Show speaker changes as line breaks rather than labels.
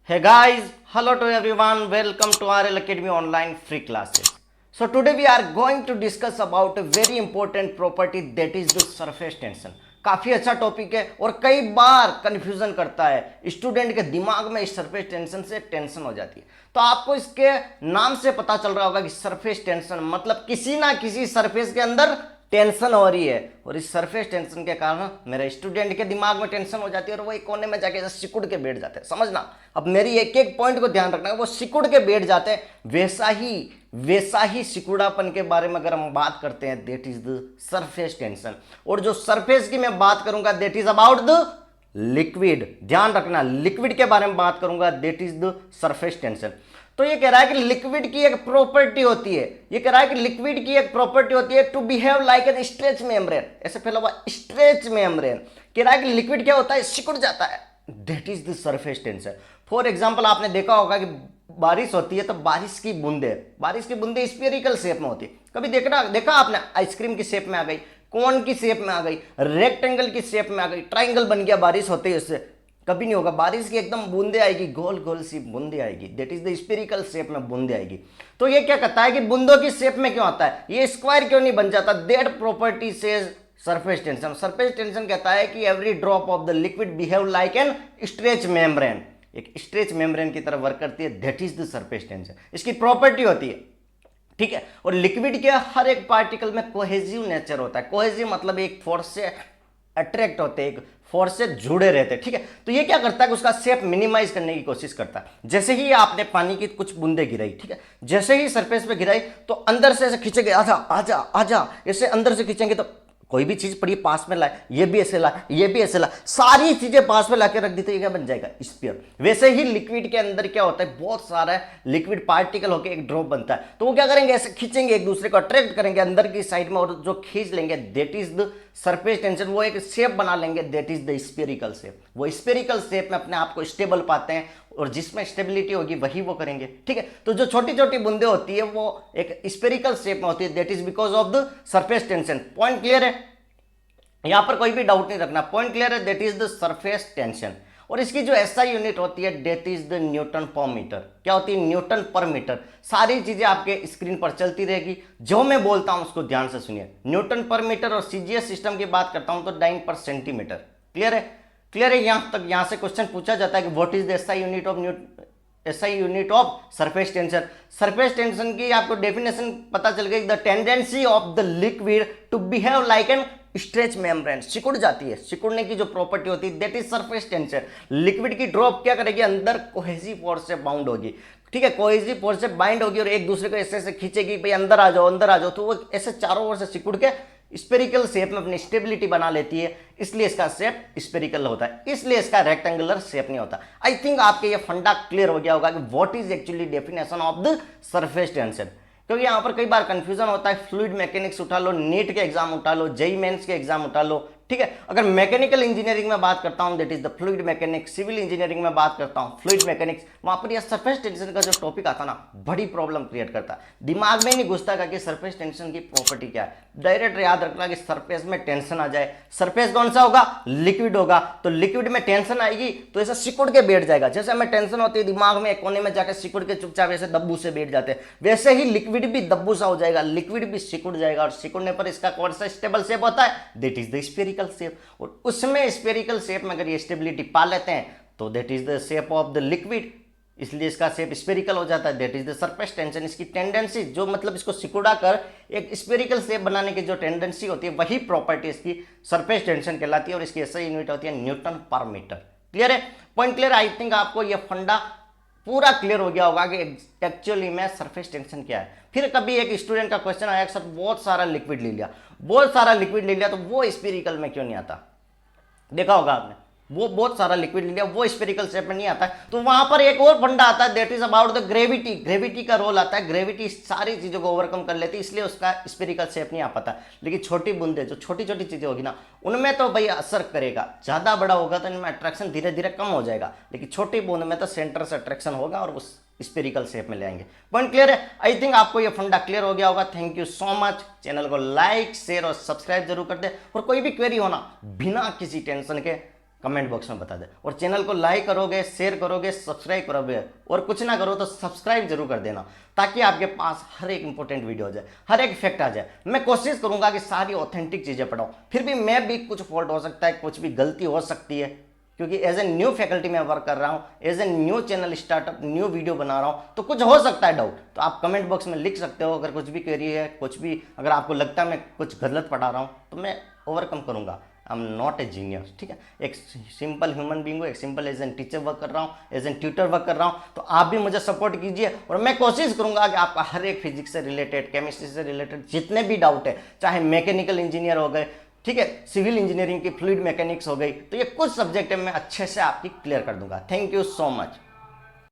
Hey guys, hello to everyone. Welcome to RL Academy online free classes. So today we are going to discuss about a very important property that is the surface tension. काफी अच्छा topic है और कई बार confusion करता है student के दिमाग में। इस सरफेस टेंशन से टेंशन हो जाती है। तो आपको इसके नाम से पता चल रहा होगा कि सरफेस टेंशन मतलब किसी ना किसी सरफेस के अंदर टेंशन हो रही है और इस सरफेस टेंशन के कारण मेरे स्टूडेंट के दिमाग में टेंशन हो जाती है और वो एक कोने में जाके सिकुड़ के बैठ जाते हैं। समझना, अब मेरी एक एक पॉइंट को ध्यान रखना है। वो सिकुड़ के बैठ जाते हैं, वैसा ही सिकुड़ापन के बारे में अगर हम बात करते हैं that is the surface tension. और जो सरफेस की मैं बात करूंगा that is about the liquid. ध्यान रखना, लिक्विड के बारे में बात करूंगा that is the surface tension. तो ये कह रहा है कि लिक्विड की एक प्रॉपर्टी होती है, ये कह रहा है कि लिक्विड की एक प्रॉपर्टी होती है to behave like an stretch membrane. ऐसे फैला हुआ स्ट्रेच मेम्ब्रेन। कह रहा है कि लिक्विड क्या होता है, सिकुड़ जाता है। That is the surface tension. For example आपने देखा होगा कि बारिश होती है तो बारिश की बूंदे स्फेरिकल शेप में होती है। कभी देखा आपने आइसक्रीम की शेप में आ गई, कोन की शेप में आ गई, रेक्टेंगल की शेप में आ गई, ट्राइंगल बन गया बारिश होते ही उससे। कभी नहीं होगा। बारिश की एकदम बूंदे आएगी, गोल गोल सी बूंदे आएगी, that is the spherical shape में बूंदे आएगी। तो ये क्या कहता है कि बूंदों की शेप में क्यों आता है, ये स्क्वायर क्यों नहीं बन जाता। That property says surface tension. Surface tension कहता है कि every drop of the liquid behave like an stretch membrane, एक स्ट्रेच मेम्ब्रेन की तरह वर्क करती है। That is the surface tension, इसकी प्रॉपर्टी होती है। ठीक है। और लिक्विड के हर एक पार्टिकल में कोहेसिव नेचर होता है। कोहेसिव मतलब एक फोर्स से अट्रैक्ट होते हैं, एक फोर्स से जुड़े रहते हैं। ठीक है। तो ये क्या करता है कि उसका शेप मिनिमाइज करने की कोशिश करता है। जैसे ही आपने पानी की कुछ बूंदे गिराई, ठीक है, जैसे ही सरफेस पे गिराई तो अंदर से ऐसे खींचेंगे, आजा आजा आजा, ऐसे अंदर से खींचेंगे तो कोई भी चीज पड़ी पास में लाए, ये भी ऐसे लाए, ये भी ऐसे लाए, सारी चीजें पास में लाके रख दी तो ये क्या बन जाएगा, स्फीयर। वैसे ही लिक्विड के अंदर क्या होता है, बहुत सारा लिक्विड पार्टिकल होकर एक ड्रॉप बनता है। तो वो क्या करेंगे, ऐसे खींचेंगे, एक दूसरे को अट्रैक्ट करेंगे अंदर की साइड में, और जो खींच लेंगे that is the surface tension. वो एक शेप बना लेंगे that is the spherical shape. वो स्फेरिकल शेप में अपने आप को स्टेबल पाते हैं और जिसमें स्टेबिलिटी होगी वही वो करेंगे। ठीक है। तो जो छोटी छोटी बूंदे होती है वो एक स्फेरिकल शेप में होती है, that is because of the surface tension. Point clear है, यहां पर कोई भी डाउट नहीं रखना। पॉइंट क्लियर है, that is the surface tension. और इसकी जो एसआई यूनिट होती है दैट इज द न्यूटन पर मीटर। क्या होती है, न्यूटन पर मीटर। सारी चीजें आपके स्क्रीन पर चलती रहेगी, जो मैं बोलता हूं उसको ध्यान से सुनिए। न्यूटन पर मीटर और सीजीएस सिस्टम की बात करता हूं तो डाइन पर सेंटीमीटर। क्लियर है, क्लियर है। यहां तक, यहां से क्वेश्चन पूछा जाता है कि what is the SI unit of surface tension. Surface tension की आपको डेफिनेशन पता चल गई, the tendency of the liquid to behave like an stretch membrane. सिकुड़ जाती है, सिकुड़ने की जो प्रॉपर्टी होती है that is surface tension. Liquid की ड्रॉप क्या करेगी, अंदर कोहेसिव फोर्स से बाउंड होगी। ठीक है, कोहेसिव फोर्स से बाइंड होगी और एक दूसरे को ऐसे ऐसे खींचेगी, भाई अंदर आ जाओ अंदर आ जाओ। तो वो ऐसे चारों ओर से सिकुड़ के स्पेरिकल शेप में अपनी स्टेबिलिटी बना लेती है, इसलिए इसका शेप स्पेरिकल होता है, इसलिए इसका रेक्टेंगुलर शेप नहीं होता। आई थिंक आपके ये फंडा क्लियर हो गया होगा कि what is actually definition of the surface tension. क्योंकि यहां पर कई बार कंफ्यूजन होता है। फ्लूइड मैकेनिक्स उठा लो, नीट के एग्जाम उठा लो, जेई मेंस के एग्जाम उठा लो। ठीक है। अगर मैकेनिकल इंजीनियरिंग में बात करता हूं that is the fluid mechanics, civil engineering में बात करता हूं फ्लूइड मैकेनिक्स, वहां पर यह सरफेस टेंशन का जो टॉपिक आता ना बड़ी प्रॉब्लम क्रिएट करता है। दिमाग में नहीं घुसता कि सरफेस टेंशन की प्रॉपर्टी क्या है। डायरेक्ट याद रखना कि सरफेस में टेंशन आ जाए, सरफेस कौन सा होगा, लिक्विड होगा, तो लिक्विड में टेंशन आएगी तो ऐसा सिकुड़ के बैठ जाएगा। जैसे हमें टेंशन होती है दिमाग में, एक कोने में जाकर सिकुड़ के चुपचाप ऐसे दब्बू से बैठ जाते हैं, वैसे ही लिक्विड भी दब्बू सा हो जाएगा, लिक्विड भी सिकुड़ जाएगा। और सिकुड़ने पर इसका कौन सा स्टेबल शेप होता है, that is the spherical shape. और उसमें स्फेरिकल शेप में अगर ये स्टेबिलिटी पा लेते हैं तो that is the shape of the liquid, इसलिए इसका शेप स्फेरिकल हो जाता है, that is the surface tension. इसकी टेंडेंसी जो मतलब इसको सिकुड़ा कर एक स्फेरिकल शेप बनाने की जो टेंडेंसी होती है वही प्रॉपर्टी इसकी सरफेस टेंशन कहलाती है और इसकी एसआई यूनिट होती है न्यूटन पर मीटर। क्लियर है, पॉइंट क्लियर। आई थिंक आपको यह फंडा पूरा क्लियर हो गया होगा कि एक्चुअली में सरफेस टेंशन क्या है। फिर कभी एक स्टूडेंट का क्वेश्चन आया, सर बहुत सारा लिक्विड ले लिया, बहुत सारा लिक्विड ले लिया तो वो स्फेरिकल में क्यों नहीं आता। देखा होगा आपने, वो बहुत सारा लिक्विड ले लिया वो स्फेरिकल शेप में नहीं आता है। तो वहां पर एक और फंडा आता है that is about the gravity. Gravity का रोल आता है, ग्रेविटी सारी चीजों को ओवरकम कर लेती है, इसलिए उसका स्फेरिकल शेप नहीं आ पाता। लेकिन छोटी बूंदे जो छोटी छोटी चीजें होगी ना उनमें तो भाई असर करेगा। ज्यादा बड़ा होगा तो इनमें अट्रैक्शन धीरे धीरे कम हो जाएगा, लेकिन छोटी बूंद में तो सेंटर से अट्रैक्शन होगा और उस स्पेरिकल शेप में ले आएंगे। पॉइंट क्लियर है, आई थिंक आपको ये फंडा क्लियर हो गया होगा। Thank you so much. Channel को लाइक शेयर और सब्सक्राइब जरूर कर दे और कोई भी क्वेरी होना बिना किसी टेंशन के कमेंट बॉक्स में बता दे। और चैनल को लाइक करोगे, शेयर करोगे, सब्सक्राइब करोगे, और कुछ ना करो तो सब्सक्राइब जरूर कर देना, ताकि आपके पास हर एक इंपॉर्टेंट वीडियो आ जाए, हर एक फैक्ट आ जाए। मैं कोशिश करूंगा कि सारी ऑथेंटिक चीज़ें पढ़ाऊँ, फिर भी मैं भी कुछ फॉल्ट हो सकता है, कुछ भी गलती हो सकती है, क्योंकि एज ए न्यू फैकल्टी में वर्क कर रहा हूँ, as a new channel startup, new video बना रहा हूँ, तो कुछ हो सकता है डाउट, तो आप कमेंट बॉक्स में लिख सकते हो। अगर कुछ भी क्वेरी है, कुछ भी अगर आपको लगता है मैं कुछ गलत पढ़ा रहा हूँ, तो मैं ओवरकम करूँगा। I am not a genius, ठीक है, एक सिंपल ह्यूमन बींग हूँ, एक simple as an teacher work कर रहा हूँ, एज एन ट्यूटर वर्क कर रहा हूँ। तो आप भी मुझे सपोर्ट कीजिए, और मैं कोशिश करूंगा कि आपका हर एक फिजिक्स से रिलेटेड, केमिस्ट्री से रिलेटेड जितने भी डाउट है, चाहे मैकेनिकल इंजीनियर हो गए, ठीक है, सिविल इंजीनियरिंग की फ्लूइड मैकेनिक्स हो गई, तो ये कुछ सब्जेक्ट है मैं अच्छे से आपकी क्लियर कर दूंगा। Thank you so much.